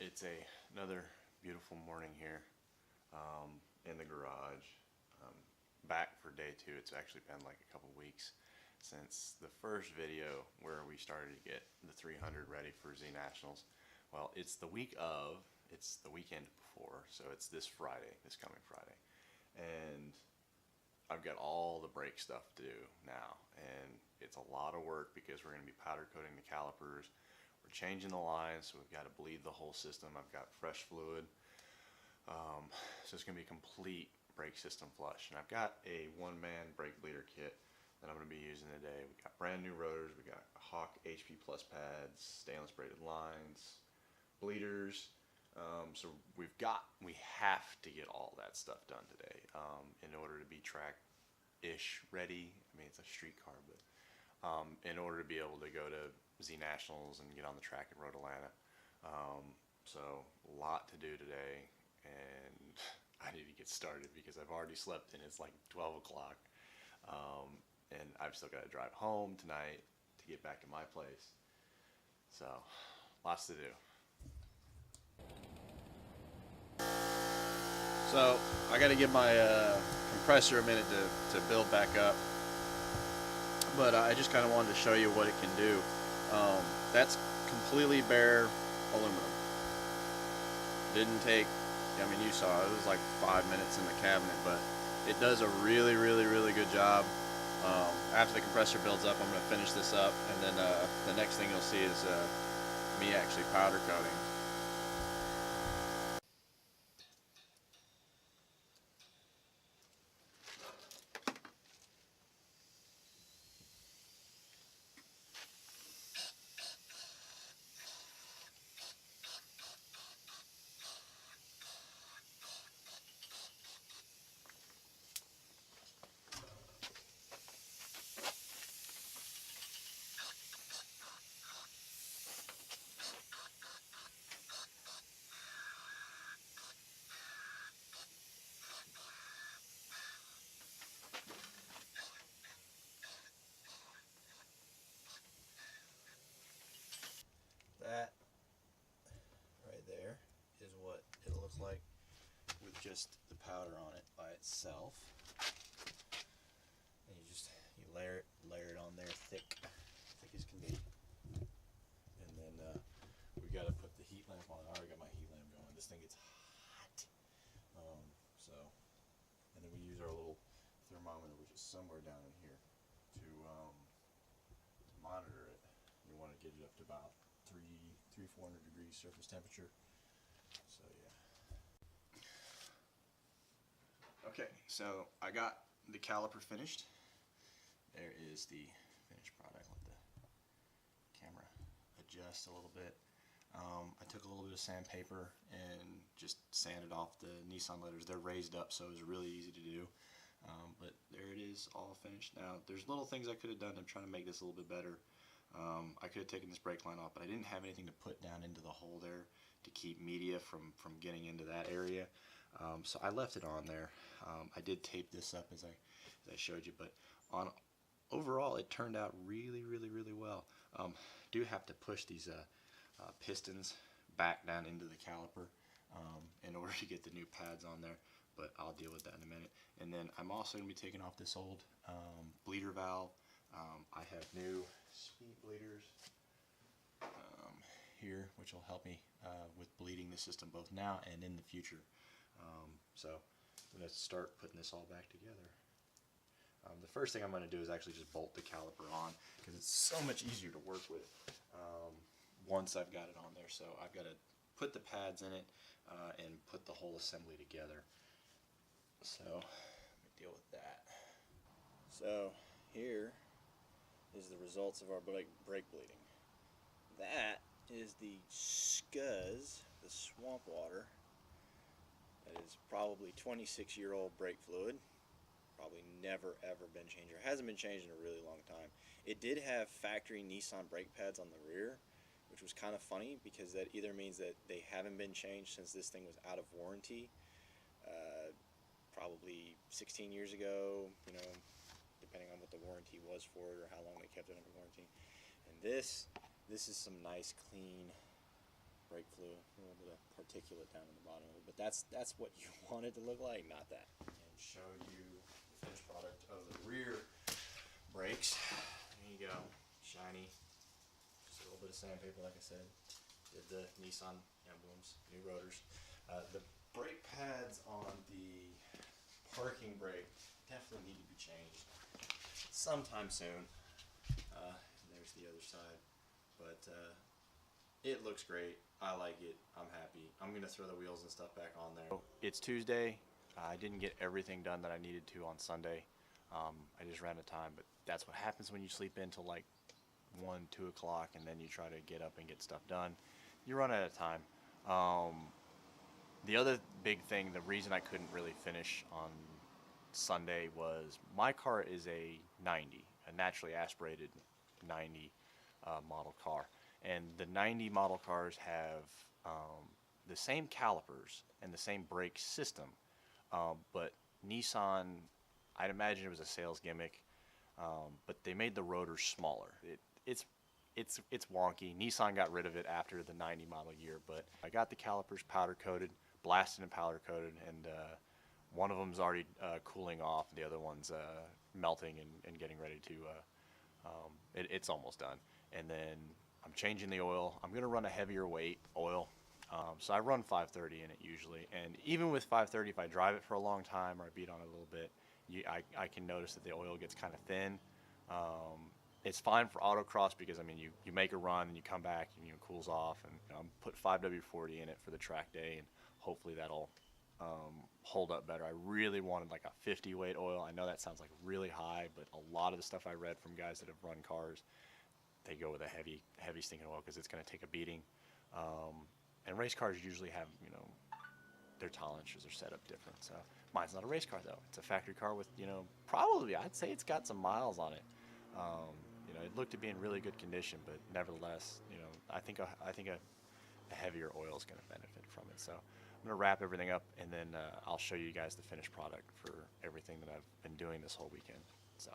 It's another beautiful morning here in the garage. Back for day two. It's actually been like a couple weeks since the first video where we started to get the 300 ready for Znationals. Well, it's the weekend before, so it's this coming Friday. And I've got all the brake stuff to do now, and it's a lot of work because we're going to be powder coating the calipers. We're changing the lines, so we've got to bleed the whole system. I've got fresh fluid, so it's going to be a complete brake system flush. And I've got a one-man brake bleeder kit that I'm going to be using today. We've got brand new rotors, we've got Hawk HP Plus pads, stainless braided lines, bleeders. So we have to get all that stuff done today in order to be track-ish ready. I mean, it's a street car, but in order to be able to go to Znationals and get on the track at Road Atlanta. So a lot to do today, and I need to get started because I've already slept and it's like 12 o'clock. And I've still got to drive home tonight to get back to my place. So lots to do. So I got to give my compressor a minute to build back up, but I just kind of wanted to show you what it can do. That's completely bare aluminum. Didn't take, I mean, you saw it was like 5 minutes in the cabinet, but it does a really good job. After the compressor builds up, I'm going to finish this up, and then the next thing you'll see is me actually powder coating. That right there is what it looks like with just the powder on it by itself. And you layer it on there thick as can be. And then we got to put the heat lamp on. I already got my heat lamp going. This thing gets hot. And then we use our little thermometer, which is somewhere down in here, to monitor it. We want to get it up to about 400 degrees surface temperature. So yeah. Okay, so I got the caliper finished. There is the finished product. Let the camera adjust a little bit. I took a little bit of sandpaper and just sanded off the Nissan letters. They're raised up, so it was really easy to do. But there it is, all finished. Now, there's little things I could have done to try to make this a little bit better. I could have taken this brake line off, but I didn't have anything to put down into the hole there to keep media from getting into that area. So I left it on there. I did tape this up as I showed you, but overall it turned out really well. Do have to push these pistons back down into the caliper in order to get the new pads on there, but I'll deal with that in a minute. And then I'm also going to be taking off this old bleeder valve. I have new speed bleeders here, which will help me with bleeding the system both now and in the future. So I'm going to start putting this all back together. The first thing I'm going to do is actually just bolt the caliper on, because it's so much easier to work with once I've got it on there. So I've got to put the pads in it and put the whole assembly together. So let me deal with that. So here is the results of our brake bleeding. That is the scuzz, the swamp water. That is probably 26-year-old brake fluid. Probably never ever been changed, or hasn't been changed in a really long time. It did have factory Nissan brake pads on the rear, which was kind of funny because that either means that they haven't been changed since this thing was out of warranty, probably 16 years ago, you know, depending on what the warranty was for it or how long they kept it under warranty. And this is some nice clean brake fluid, a little bit of particulate down in the bottom of it. But that's what you want it to look like, not that. And show you the finished product of the rear brakes. There you go, shiny. Just a little bit of sandpaper, like I said. Did the Nissan emblems, new rotors. The brake pads on the parking brake definitely need to be changed sometime soon. There's the other side, but it looks great. I like it. I'm happy. I'm gonna throw the wheels and stuff back on there. It's Tuesday. I didn't get everything done that I needed to on Sunday. I just ran out of time, but that's what happens when you sleep in till like 1, 2 o'clock, and then you try to get up and get stuff done. You run out of time. The other big thing, the reason I couldn't really finish on Sunday was my car is a 90, a naturally aspirated 90 model car. And the 90 model cars have the same calipers and the same brake system, but Nissan, I'd imagine it was a sales gimmick, but they made the rotors smaller. It's wonky. Nissan got rid of it after the 90 model year, but I got the calipers powder coated, blasted and powder coated, and one of them's already cooling off. The other one's melting and getting ready to, it's almost done. And then I'm changing the oil. I'm gonna run a heavier weight oil. So I run 530 in it usually, and even with 530, if I drive it for a long time or I beat on it a little bit, I can notice that the oil gets kind of thin. It's fine for autocross because I mean you make a run and you come back and it cools off, and put 5W40 in it for the track day, and hopefully that'll hold up better. I really wanted like a 50 weight oil. I know that sounds like really high, but a lot of the stuff I read from guys that have run cars, they go with a heavy stinking oil because it's going to take a beating. And race cars usually have, their tolerances are set up different. So mine's not a race car though. It's a factory car with, probably I'd say it's got some miles on it. It looked to be in really good condition, but nevertheless, I think a heavier oil is going to benefit from it. So I'm going to wrap everything up, and then I'll show you guys the finished product for everything that I've been doing this whole weekend. So.